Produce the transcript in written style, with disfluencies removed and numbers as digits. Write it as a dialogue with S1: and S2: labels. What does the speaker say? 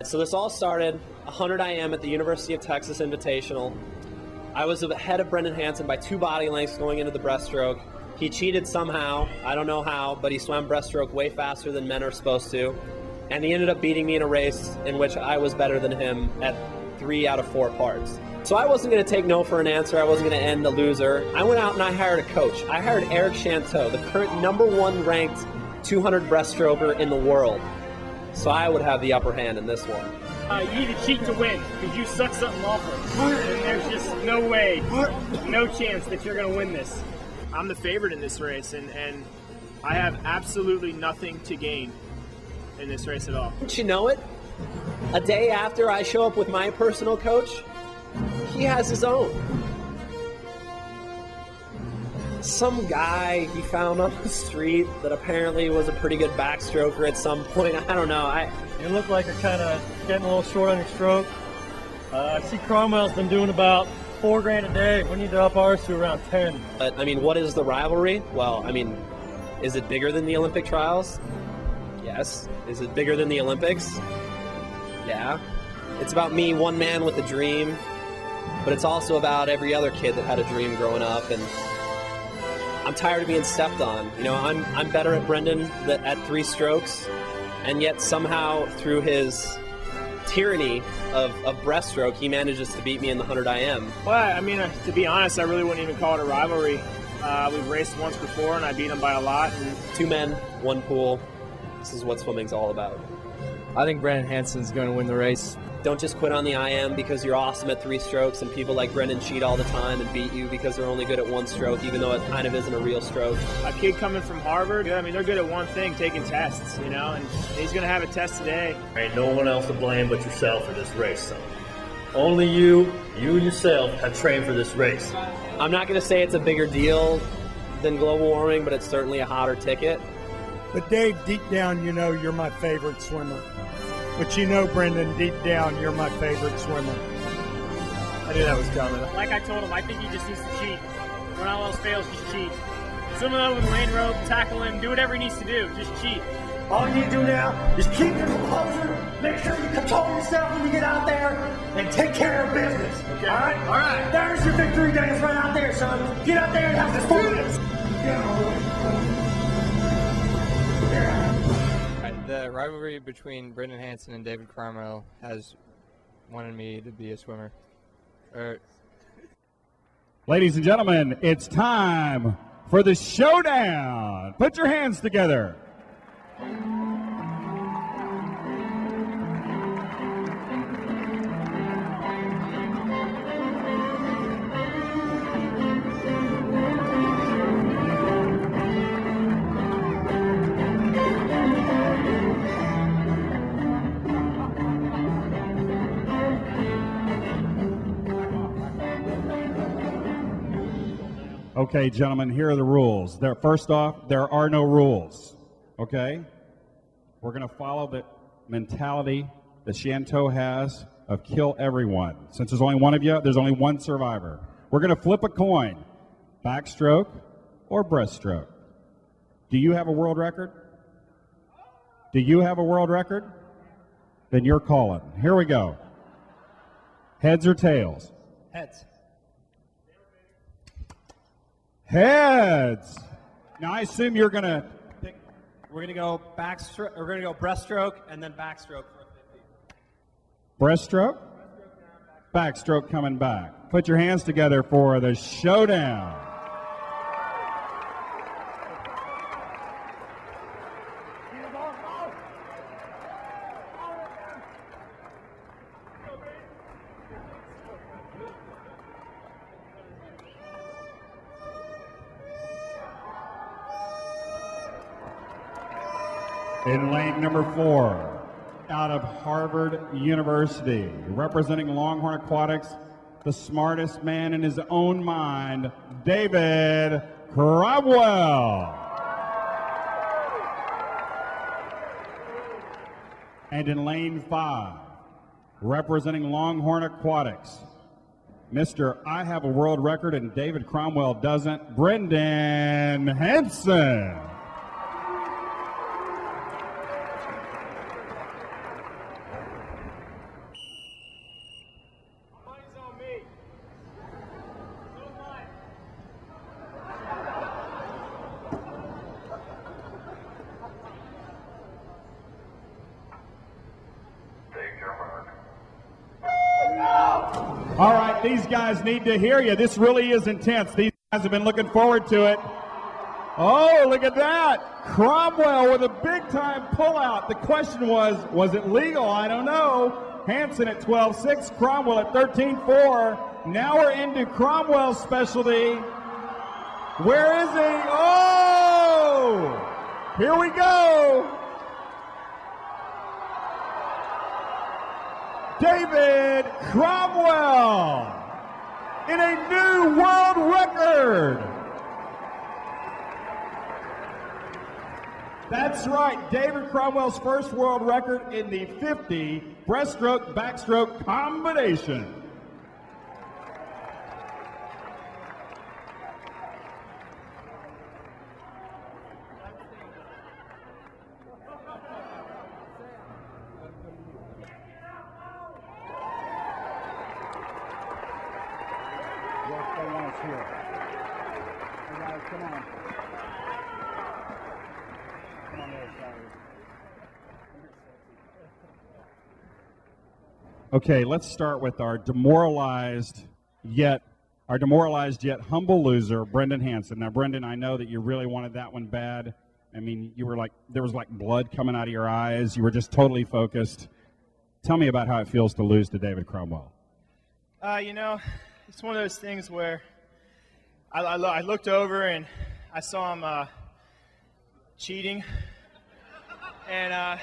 S1: So this all started 100 IM at the University of Texas Invitational. I was ahead of Brendan Hansen by 2 body lengths going into the breaststroke. He cheated somehow, I don't know how, but he swam breaststroke way faster than men are supposed to. And he ended up beating me in a race in which I was better than him at 3 out of 4 parts. So I wasn't going to take no for an answer. I wasn't going to end the loser. I went out and I hired a coach. I hired Eric Chanteau, the current #1 ranked 200 breaststroker in the world. So I would have the upper hand in this one.
S2: You need to cheat to win, because you suck something awful. And there's just no way, no chance that you're going to win this.
S3: I'm the favorite in this race, and I have absolutely nothing to gain in this race at all.
S1: Don't you know it? A day after I show up with my personal coach, he has his own. Some guy he found on the street that apparently was a pretty good backstroker at some point. I don't know.
S4: You look like you're kind of getting a little short on your stroke. I see Cromwell's been doing about $4 grand a day. We need to up ours to around 10.
S1: But I mean, what is the rivalry? Well, I mean, is it bigger than the Olympic trials? Yes. Is it bigger than the Olympics? Yeah. It's about me, one man with a dream, but it's also about every other kid that had a dream growing up, and I'm tired of being stepped on. You know, I'm better at Brendan at 3 strokes, and yet somehow through his tyranny of breaststroke, he manages to beat me in the 100 IM.
S3: Well, I mean, to be honest, I really wouldn't even call it a rivalry. We've raced once before, and I beat him by a lot. And
S1: 2 men, 1 pool. This is what swimming's all about.
S5: I think Brendan Hansen's going to win the race.
S1: Don't just quit on the IM because you're awesome at 3 strokes and people like Brendan cheat all the time and beat you because they're only good at 1 stroke, even though it kind of isn't a real stroke.
S3: A kid coming from Harvard, I mean, they're good at one thing, taking tests, you know, and he's going to have a test today.
S6: There ain't no one else to blame but yourself for this race, son. Only you and yourself have trained for this race.
S1: I'm not going to say it's a bigger deal than global warming, but it's certainly a hotter ticket.
S7: But Dave, deep down, you know you're my favorite swimmer. But you know, Brendan, deep down, you're my favorite swimmer.
S3: I knew that was coming.
S2: Like I told him, I think he just needs to cheat. When all else fails, just cheat. Swim along with the lane rope, tackle him, do whatever he needs to do. Just cheat.
S8: All you need to do now is keep your composure, make sure you control yourself when you get out there, and take care of business.
S3: Okay.
S8: All right?
S3: All right.
S8: There's your victory dance right out there, son. Get out there and have some fun.
S5: The rivalry between Brendan Hansen and David Cromwell has wanted me to be a swimmer.
S9: Ladies and gentlemen, it's time for the showdown. Put your hands together. Okay, gentlemen, here are the rules. First off, there are no rules, okay? We're going to follow the mentality that Chanteau has of kill everyone. Since there's only one of you, there's only one survivor. We're going to flip a coin, backstroke or breaststroke. Do you have a world record? Do you have a world record? Then you're calling. Here we go. Heads or tails?
S4: Heads.
S9: Heads. Now I assume you're gonna pick.
S4: We're going to go backstroke. We're going to go breaststroke and then backstroke for 50.
S9: Breaststroke. Backstroke coming back. Put your hands together for the showdown. In lane number 4, out of Harvard University, representing Longhorn Aquatics, the smartest man in his own mind, David Cromwell. And in lane 5, representing Longhorn Aquatics, Mr. I have a world record and David Cromwell doesn't, Brendan Hansen. these guys need to hear you. This really is intense. These guys have been looking forward to it. Oh, look at that. Cromwell with a big-time pullout. The question was it legal? I don't know. Hansen at 12-6, Cromwell at 13-4. Now we're into Cromwell's specialty. Where is he? Oh! Here we go. David Cromwell in a new world record. That's right, David Cromwell's first world record in the 50 breaststroke, backstroke combination. Okay, let's start with our demoralized yet humble loser, Brendan Hansen. Now, Brendan, I know that you really wanted that one bad. I mean, you were like, there was like blood coming out of your eyes. You were just totally focused. Tell me about how it feels to lose to David Cromwell.
S3: You know, it's one of those things where I looked over and I saw him cheating, and